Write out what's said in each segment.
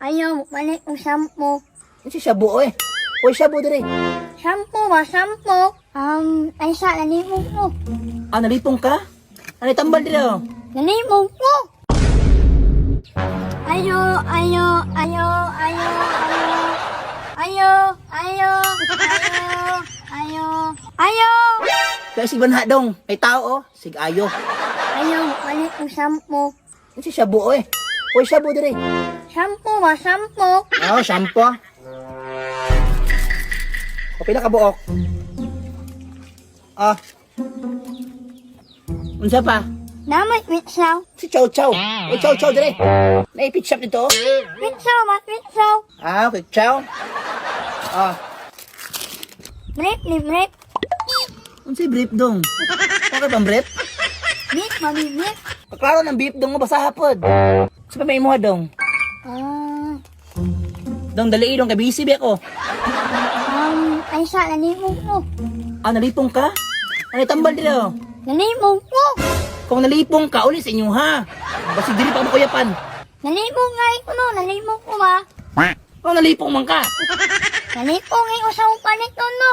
Ayaw, balik ang shampoo. Ano si Shabu, oy? Oy, Shabu dire. Shampoo ba? Shampoo? Ay sa, nalimog ko. Ah, nalipong ka? Ano tambal dire, oh? Nalimog ko! Ayo, ayo, ayo, ayo, ayo, ayo, ayo, ayo, ayo, Kaya si Banha dong. May tao, oh. Sig ayo. ayaw, balik ang shampoo. Ano si Shabu, oy? Oy, Shabu dire. Shampoo ba? Shampoo? Ah, shampoo. O, pila ka buok? Ah. Unsa pa? Namay pitsaw. Si Chow Chow. Oy, Chow Chow dire. Naipit shop dito, oh. Pitsaw ba? Pitsaw. Ah, okay, Chow. Ah. Break ni break. Unsa brief dong? Okay bang brief? Beat, mabibit. Kaklaro ng beef dong, mabasa hapod. Sa pa may imuha dong. Dong, dali dong, kabisi ba ako? Ay sa, nalimog ko. Ah, nalipong ka? Ano tambal dire, oh? Nalimog ko. Kung nalipong ka, ulit sa inyo, ha? Basi diri pa mo kuyapan. Nalimog nga ko no. Nalimog ko ba? Kung nalipong man ka. Nalimog nga ko sa upanit no.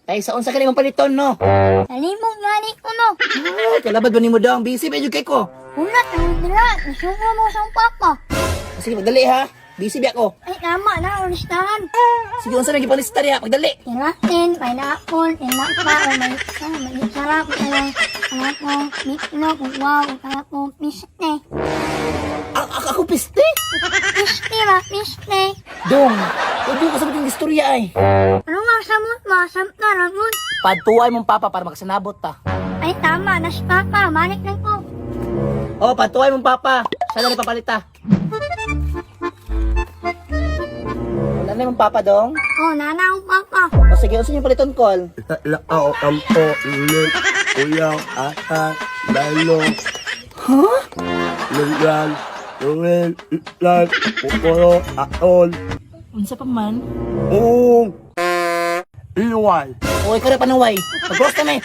Ay, sa unsa ka naman paliton, no? Nalimog nga ko no. Ay, kalabad ba ni mo daw? Busy ba yung kay ko? Ulat ang dira. Nasugo mo sa papa. Sige, magdali, ha? Busy ba ako? Ay, tama na. Ulistahan. Sige, unsa may gipalista riya? Magdali. Tiratin, pineapple, tinapa, may sarap, anak mo, mitlog, wow, anak mo, piste. Ako piste? Piste ba, piste. Dong, huwag ko sa mga istorya, ay. Ano nga samot mo, samta, ragun. Padtuay mong papa para magsanabot, ta. Ay, tama, nas papa, manik na ko. Oh, padtuay mong papa. Sana rin papalita. Wala na yung papa, dong. Oh, nanaw papa. O sige, unsa yung paliton, call? Lao, kampo, ulit, uyaw, ata, lalo, Huh? lugan, luwin, itlan, pupuro, aol, Unsa pa man? uong, iway. Okay ka rin panuway. Mag-cross kami.